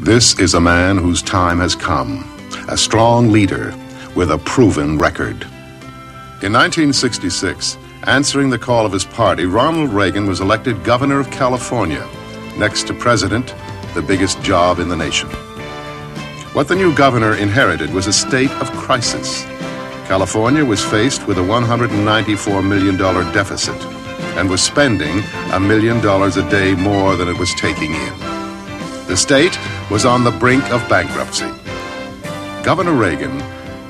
This is a man whose time has come, a strong leader with a proven record. In 1966, answering the call of his party, Ronald Reagan was elected governor of California. Next to president, the biggest job in the nation. What the new governor inherited was a state of crisis. California was faced with a $194 million deficit and was spending $1 million a day more than it was taking in. The state was on the brink of bankruptcy. Governor Reagan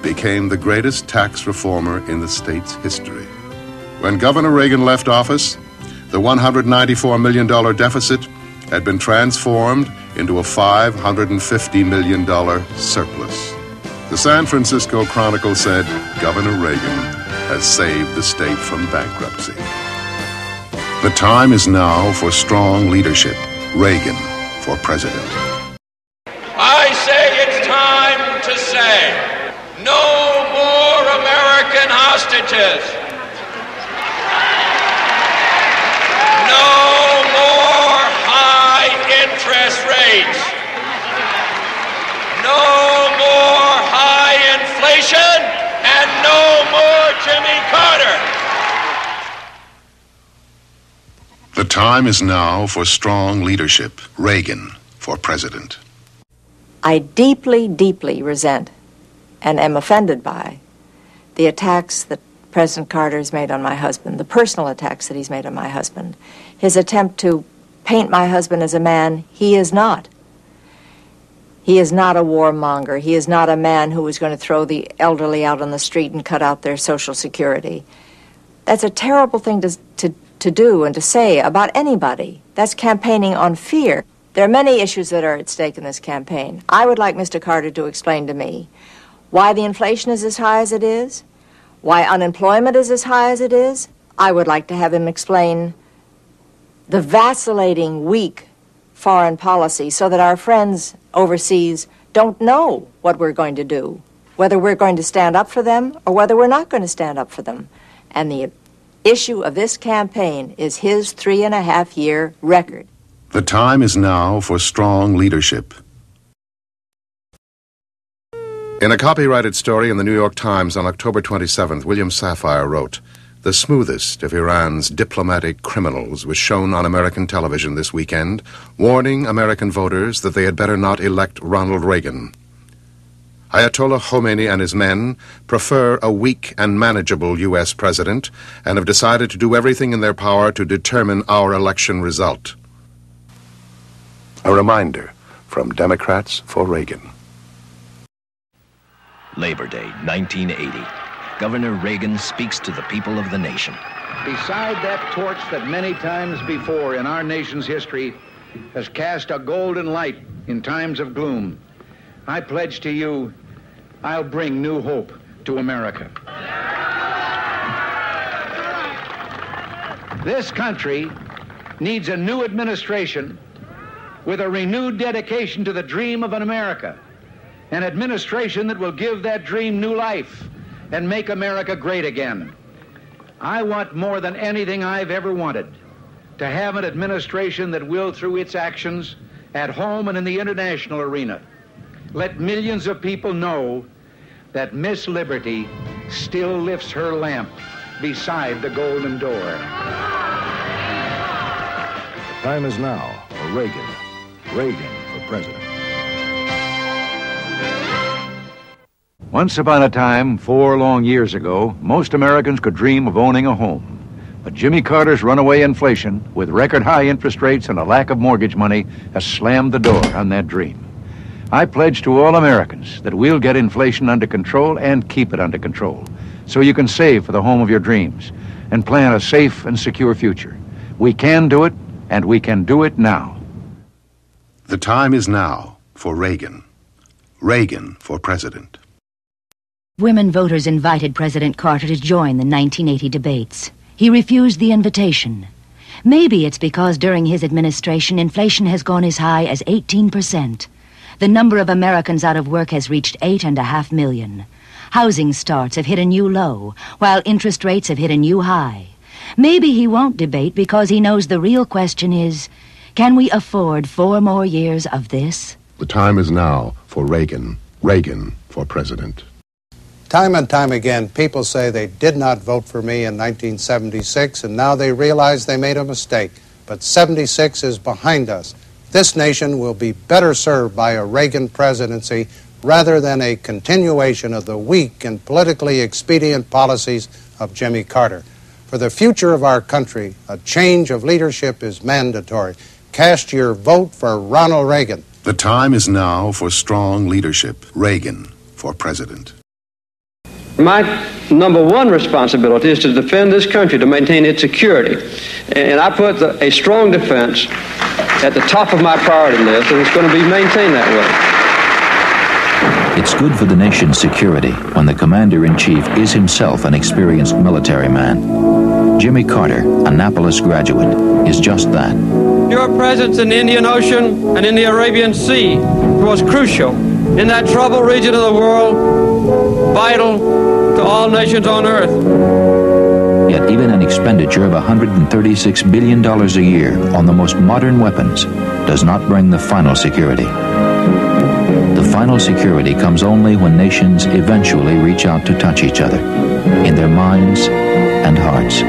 became the greatest tax reformer in the state's history. When Governor Reagan left office, the $194 million deficit had been transformed into a $550 million surplus. The San Francisco Chronicle said, Governor Reagan has saved the state from bankruptcy. The time is now for strong leadership. Reagan for president. I say it's time to say, no more American hostages. No more high interest rates. No more high inflation, and no more Jimmy Carter. The time is now for strong leadership. Reagan for president. I deeply, deeply resent and am offended by the attacks that President Carter has made on my husband, the personal attacks that he's made on my husband, his attempt to paint my husband as a man he is not. He is not a warmonger. He is not a man who is going to throw the elderly out on the street and cut out their Social Security. That's a terrible thing to do and to say about anybody. That's campaigning on fear. There are many issues that are at stake in this campaign. I would like Mr. Carter to explain to me why the inflation is as high as it is, why unemployment is as high as it is. I would like to have him explain the vacillating, weak foreign policy so that our friends overseas don't know what we're going to do, whether we're going to stand up for them or whether we're not going to stand up for them. And the issue of this campaign is his 3.5-year record. The time is now for strong leadership. In a copyrighted story in the New York Times on October 27th, William Safire wrote, "The smoothest of Iran's diplomatic criminals was shown on American television this weekend, warning American voters that they had better not elect Ronald Reagan. Ayatollah Khomeini and his men prefer a weak and manageable U.S. president and have decided to do everything in their power to determine our election result." A reminder from Democrats for Reagan. Labor Day, 1980. Governor Reagan speaks to the people of the nation. Beside that torch that many times before in our nation's history has cast a golden light in times of gloom, I pledge to you, I'll bring new hope to America. This country needs a new administration with a renewed dedication to the dream of an America, an administration that will give that dream new life and make America great again. I want more than anything I've ever wanted to have an administration that will, through its actions at home and in the international arena, let millions of people know that Miss Liberty still lifts her lamp beside the golden door. The time is now for Reagan. Reagan for president. Once upon a time, 4 long years ago, most Americans could dream of owning a home. But Jimmy Carter's runaway inflation, with record high interest rates and a lack of mortgage money, has slammed the door on that dream. I pledge to all Americans that we'll get inflation under control and keep it under control, so you can save for the home of your dreams and plan a safe and secure future. We can do it, and we can do it now. The time is now for Reagan. Reagan for president. Women voters invited President Carter to join the 1980 debates. He refused the invitation. Maybe it's because during his administration, inflation has gone as high as 18%. The number of Americans out of work has reached 8.5 million. Housing starts have hit a new low, while interest rates have hit a new high. Maybe he won't debate because he knows the real question is, can we afford 4 more years of this? The time is now for Reagan. Reagan for president. Time and time again, people say they did not vote for me in 1976, and now they realize they made a mistake. But 76 is behind us. This nation will be better served by a Reagan presidency rather than a continuation of the weak and politically expedient policies of Jimmy Carter. For the future of our country, a change of leadership is mandatory. Cast your vote for Ronald Reagan. The time is now for strong leadership. Reagan for president. My number one responsibility is to defend this country, to maintain its security. And I put a strong defense at the top of my priority list, and it's going to be maintained that way. It's good for the nation's security when the commander-in-chief is himself an experienced military man. Jimmy Carter, Annapolis graduate, is just that. Your presence in the Indian Ocean and in the Arabian Sea was crucial in that troubled region of the world, vital to all nations on earth. Yet even an expenditure of $136 billion a year on the most modern weapons does not bring the final security. The final security comes only when nations eventually reach out to touch each other, in their minds and hearts.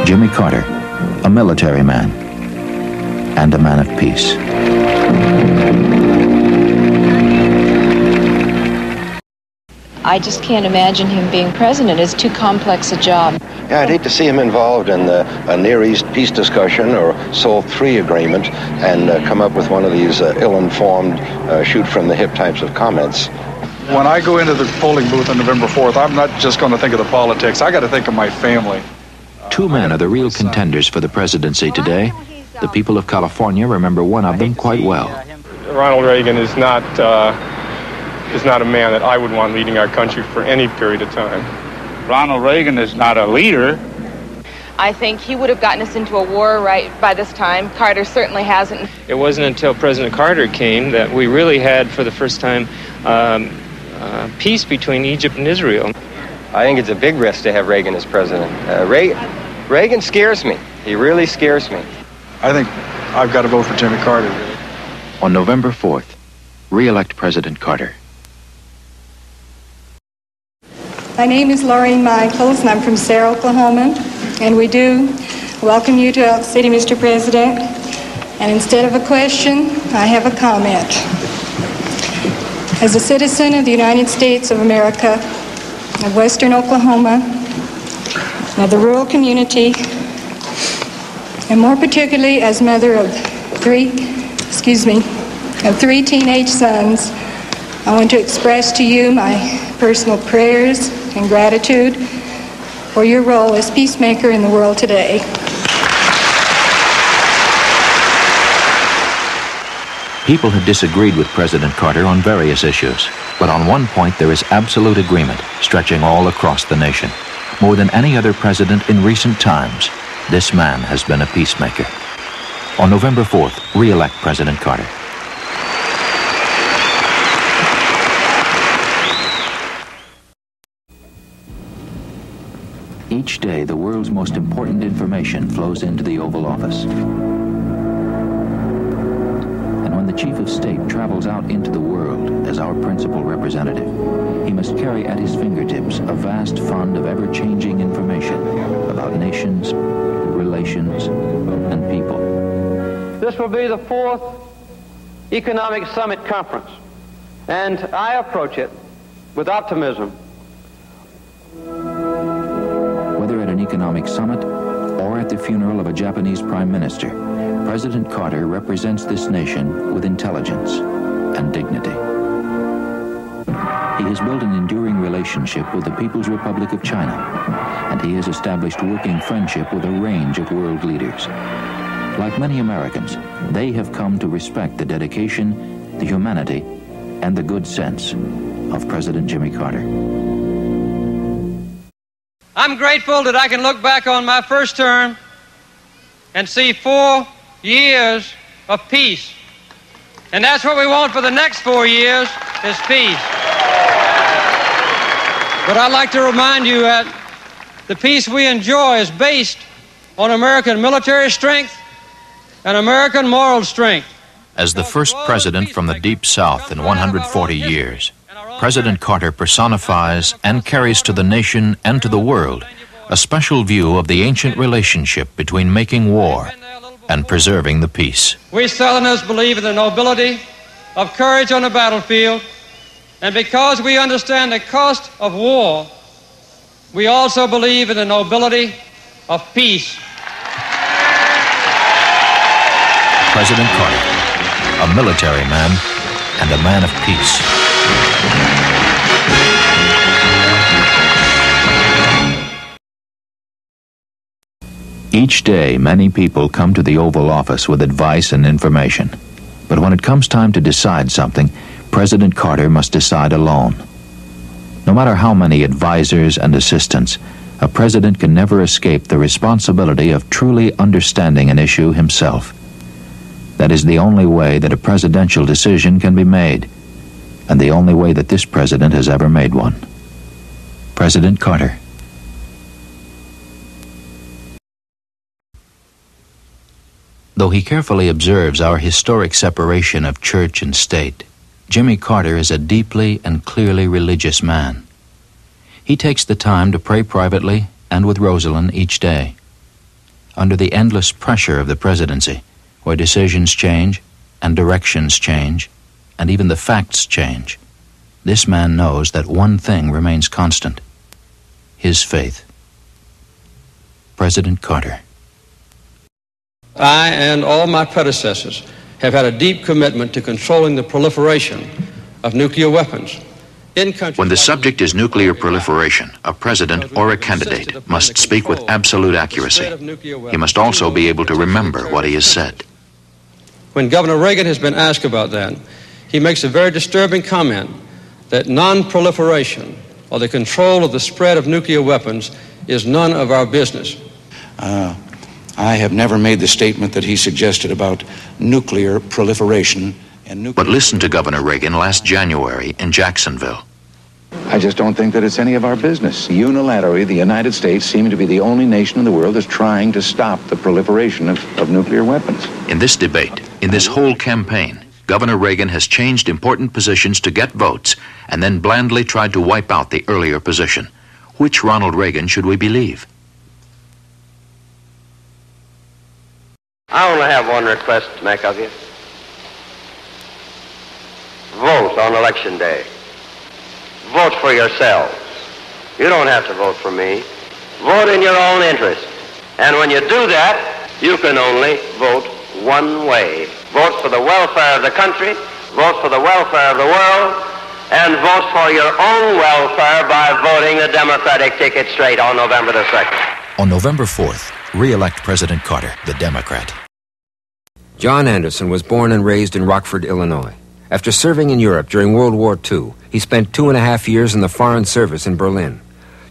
Jimmy Carter, a military man and a man of peace. I just can't imagine him being president. It's too complex a job. Yeah, I'd hate to see him involved in a Near East peace discussion or Seoul III agreement and come up with one of these ill-informed, shoot-from-the-hip types of comments. When I go into the polling booth on November 4th, I'm not just going to think of the politics. I got to think of my family. Two men are the real contenders for the presidency today. The people of California remember one of them quite well. Ronald Reagan is not a man that I would want leading our country for any period of time. Ronald Reagan is not a leader. I think he would have gotten us into a war right by this time. Carter certainly hasn't. It wasn't until President Carter came that we really had, for the first time, peace between Egypt and Israel. I think it's a big risk to have Reagan as president. Reagan scares me. He really scares me. I think I've got to vote for Jimmy Carter, really. On November 4th, re-elect President Carter. My name is Lorraine Michaels, and I'm from Sarah, Oklahoma. And we do welcome you to Elk City, Mr. President. And instead of a question, I have a comment. As a citizen of the United States of America, of Western Oklahoma, of the rural community, and more particularly as mother of three teenage sons, I want to express to you my personal prayers and gratitude for your role as peacemaker in the world today. People have disagreed with President Carter on various issues, but on one point there is absolute agreement, stretching all across the nation. More than any other president in recent times, this man has been a peacemaker. On November 4th, re-elect President Carter. Each day, the world's most important information flows into the Oval Office. And when the Chief of State travels out into the world as our principal representative, he must carry at his fingertips a vast fund of ever-changing information about nations, relations, and people. This will be the 4th Economic Summit Conference, and I approach it with optimism. Whether at an economic summit or at the funeral of a Japanese prime minister, President Carter represents this nation with intelligence and dignity. He has built an enduring relationship with the People's Republic of China, and he has established working friendship with a range of world leaders. Like many Americans, they have come to respect the dedication, the humanity, and the good sense of President Jimmy Carter. I'm grateful that I can look back on my first term and see 4 years of peace. And that's what we want for the next 4 years, is peace. But I'd like to remind you that the peace we enjoy is based on American military strength and American moral strength. As the first president from the Deep South in 140 years, President Carter personifies and carries to the nation and to the world a special view of the ancient relationship between making war and preserving the peace. We Southerners believe in the nobility of courage on the battlefield, and because we understand the cost of war, we also believe in the nobility of peace. President Carter, a military man and a man of peace. Each day, many people come to the Oval Office with advice and information. But when it comes time to decide something, President Carter must decide alone. No matter how many advisors and assistants, a president can never escape the responsibility of truly understanding an issue himself. That is the only way that a presidential decision can be made, and the only way that this president has ever made one. President Carter. Though he carefully observes our historic separation of church and state, Jimmy Carter is a deeply and clearly religious man. He takes the time to pray privately and with Rosalind each day. Under the endless pressure of the presidency, where decisions change and directions change and even the facts change, this man knows that one thing remains constant: his faith. President Carter. I and all my predecessors have had a deep commitment to controlling the proliferation of nuclear weapons. When the subject is nuclear proliferation, a president or a candidate must speak with absolute accuracy. He must also be able to remember what he has said. When Governor Reagan has been asked about that, he makes a very disturbing comment that non-proliferation or the control of the spread of nuclear weapons is none of our business. I have never made the statement that he suggested about nuclear proliferation and nuclear... But listen to Governor Reagan last January in Jacksonville. I just don't think that it's any of our business. Unilaterally, the United States seems to be the only nation in the world that's trying to stop the proliferation of nuclear weapons. In this debate, in this whole campaign, Governor Reagan has changed important positions to get votes and then blandly tried to wipe out the earlier position. Which Ronald Reagan should we believe? I only have one request to make of you. Vote on Election Day. Vote for yourselves. You don't have to vote for me. Vote in your own interest. And when you do that, you can only vote one way. Vote for the welfare of the country, vote for the welfare of the world, and vote for your own welfare by voting the Democratic ticket straight on November the 2nd. On November 4th, re-elect President Carter, the Democrat. John Anderson was born and raised in Rockford, Illinois. After serving in Europe during World War II, he spent 2.5 years in the Foreign Service in Berlin.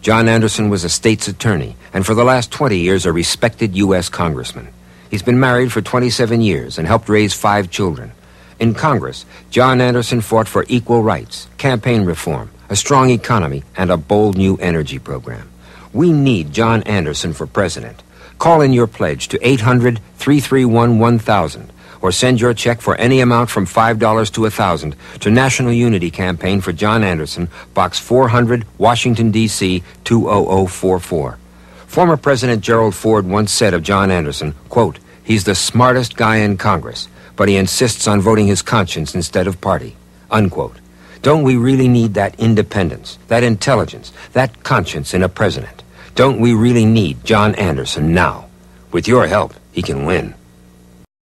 John Anderson was a state's attorney, and for the last 20 years a respected U.S. congressman. He's been married for 27 years and helped raise 5 children. In Congress, John Anderson fought for equal rights, campaign reform, a strong economy, and a bold new energy program. We need John Anderson for president. Call in your pledge to 800-331-1000 or send your check for any amount from $5 to $1,000 to National Unity Campaign for John Anderson, Box 400, Washington, D.C. 20044. Former President Gerald Ford once said of John Anderson, quote, "He's the smartest guy in Congress, but he insists on voting his conscience instead of party," unquote. Don't we really need that independence, that intelligence, that conscience in a president? Don't we really need John Anderson now? With your help, he can win.